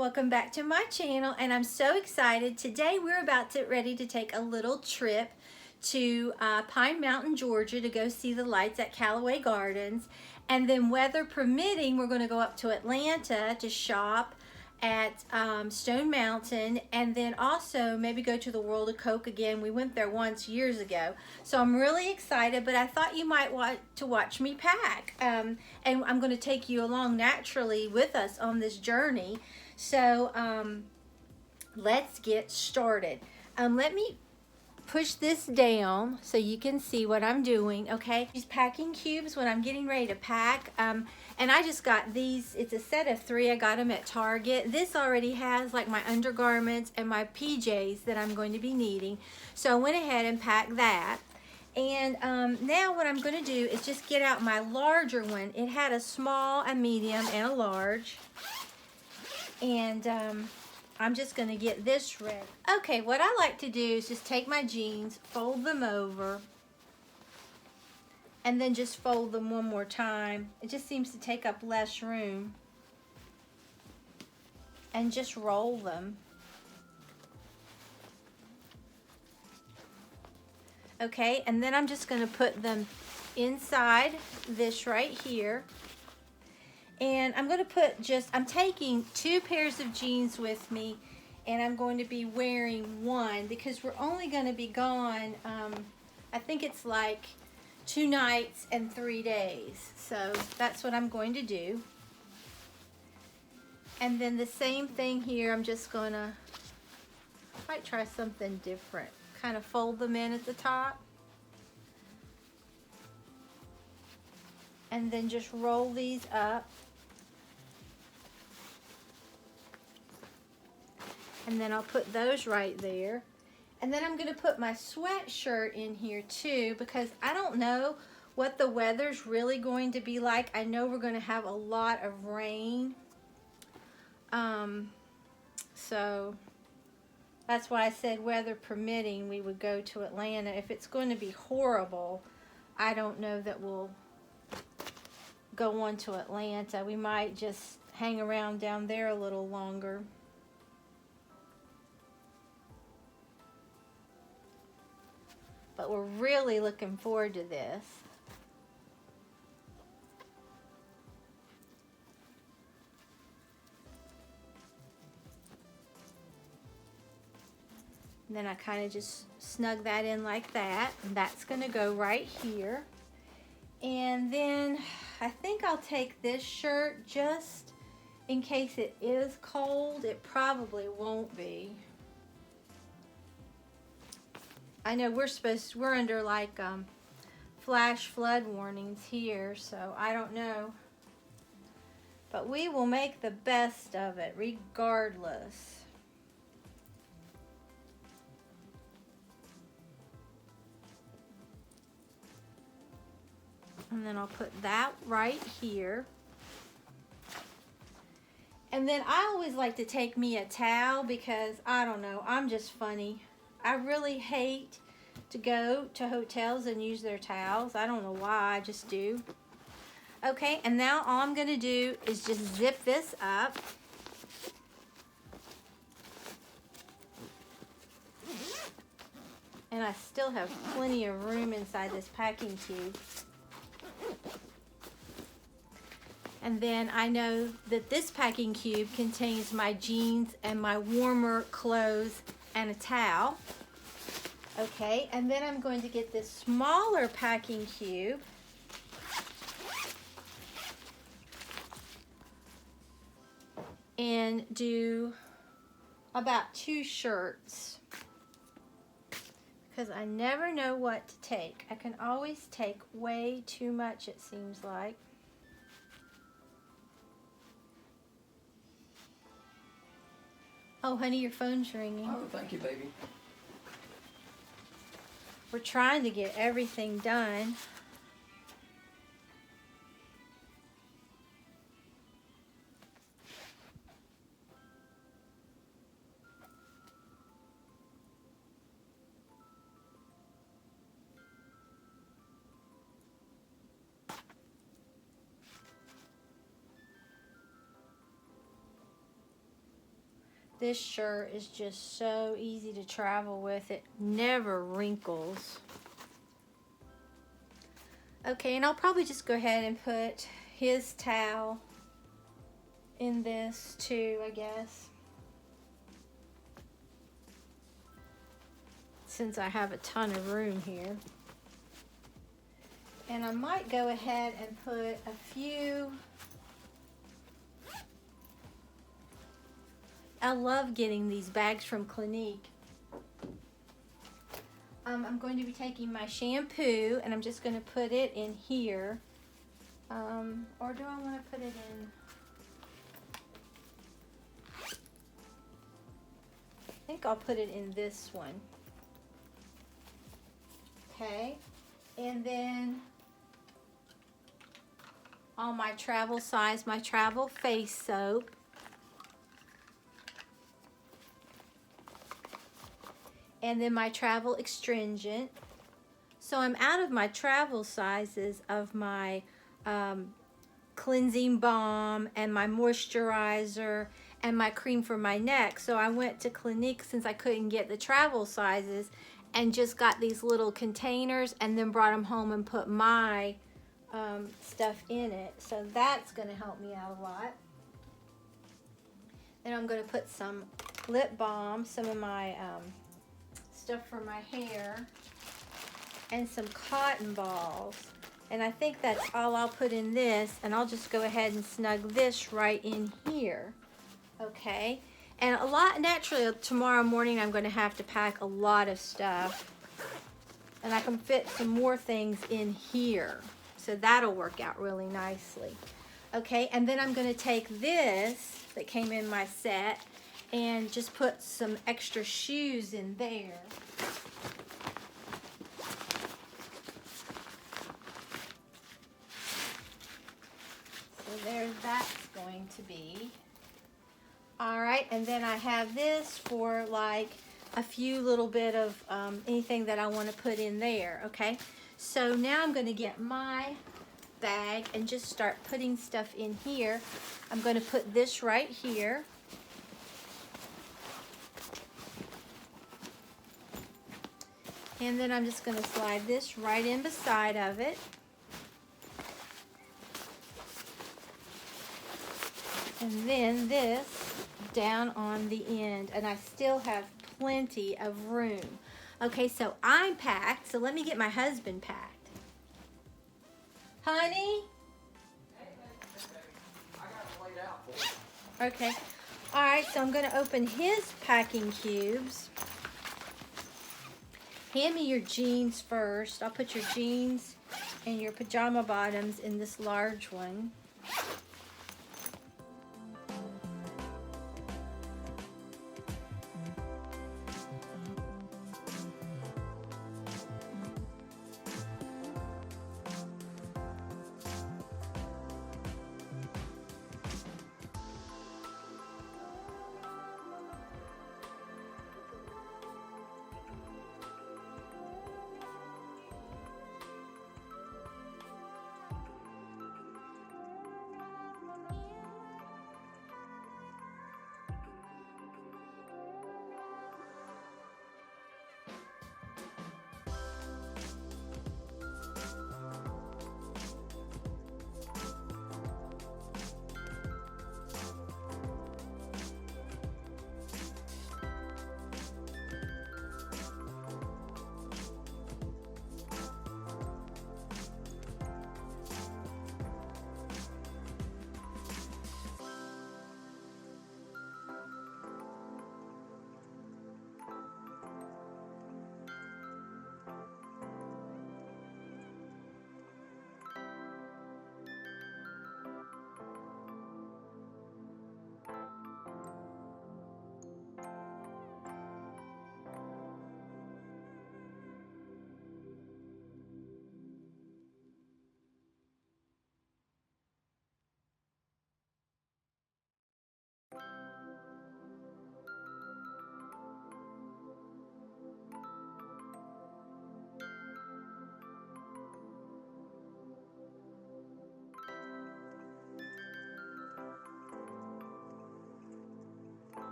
welcome back to my channel, and I'm so excited. Today we're ready to take a little trip to Pine Mountain, Georgia to go see the lights at Callaway Gardens, and then weather permitting we're going to go up to Atlanta to shop at Stone Mountain, and then also maybe go to the World of Coke again. We went there once years ago, so I'm really excited, but I thought you might want to watch me pack, and I'm going to take you along naturally with us on this journey. So let's get started. Let me push this down so you can see what I'm doing, okay? These packing cubes when I'm getting ready to pack, and I just got these. It's a set of 3. I got them at Target. This already has like my undergarments and my PJs that I'm going to be needing, so I went ahead and packed that. And now what I'm going to do is just get out my larger one. It had a small, a medium, and a large, and I'm just going to get this ready. Okay, what I like to do is just take my jeans, fold them over, and then just fold them one more time. It just seems to take up less room. And just roll them. Okay, and then I'm just going to put them inside this right here. And I'm going to put I'm taking 2 pairs of jeans with me, and I'm going to be wearing one because we're only going to be gone, I think it's like 2 nights and 3 days. So that's what I'm going to do. And then the same thing here, I'm just going to, might try something different. Kind of fold them in at the top. And then just roll these up. And then I'll put those right there. And then I'm going to put my sweatshirt in here too, because I don't know what the weather's really going to be like. I know we're going to have a lot of rain. So that's why I said weather permitting we would go to Atlanta. If it's going to be horrible, I don't know that we'll go on to Atlanta. We might just hang around down there a little longer. But we're really looking forward to this. And then I kind of just snug that in like that. And that's going to go right here. And then I think I'll take this shirt just in case it is cold. It probably won't be. I know we're under like flash flood warnings here, so I don't know. But we will make the best of it regardless. And then I'll put that right here. And then I always like to take me a towel because, I don't know, I'm just funny. I really hate to go to hotels and use their towels. I don't know why, I just do. Okay, and now all I'm going to do is just zip this up. And I still have plenty of room inside this packing cube. And then I know that this packing cube contains my jeans and my warmer clothes and a towel. Okay, and then I'm going to get this smaller packing cube. And do about 2 shirts. Because I never know what to take. I can always take way too much, it seems like. Oh, honey, your phone's ringing. Oh, thank you, baby. We're trying to get everything done. This shirt is just so easy to travel with. It never wrinkles. Okay, and I'll probably just go ahead and put his towel in this too, I guess. Since I have a ton of room here. And I might go ahead and put a few. I love getting these bags from Clinique. I'm going to be taking my shampoo and I'm just going to put it in here. Or do I want to put it in? I think I'll put it in this one. Okay. And then all my travel size, my travel face soap. And then my travel astringent. So I'm out of my travel sizes of my cleansing balm and my moisturizer and my cream for my neck. So I went to Clinique since I couldn't get the travel sizes and just got these little containers and then brought them home and put my stuff in it. So that's going to help me out a lot. Then I'm going to put some lip balm, some of my stuff for my hair, and some cotton balls. And I think that's all I'll put in this, and I'll just go ahead and snug this right in here. Okay, and a lot, naturally tomorrow morning I'm going to have to pack a lot of stuff, and I can fit some more things in here, so that'll work out really nicely. Okay, and then I'm going to take this that came in my set and just put some extra shoes in there. So there that's going to be. All right, and then I have this for like a few little bit of anything that I want to put in there, okay? So now I'm going to get my bag and just start putting stuff in here. I'm going to put this right here. And then I'm just going to slide this right in beside of it. And then this down on the end. And I still have plenty of room. Okay, so I'm packed. So let me get my husband packed. Honey? I got it laid out for you. Okay. All right, so I'm going to open his packing cubes. Hand me your jeans first. I'll put your jeans and your pajama bottoms in this large one.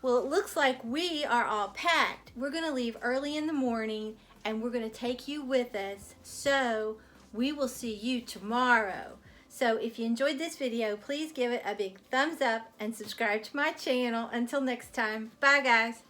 Well, it looks like we are all packed. We're gonna leave early in the morning and we're gonna take you with us. So we will see you tomorrow. So if you enjoyed this video, please give it a big thumbs up and subscribe to my channel. Until next time, bye guys.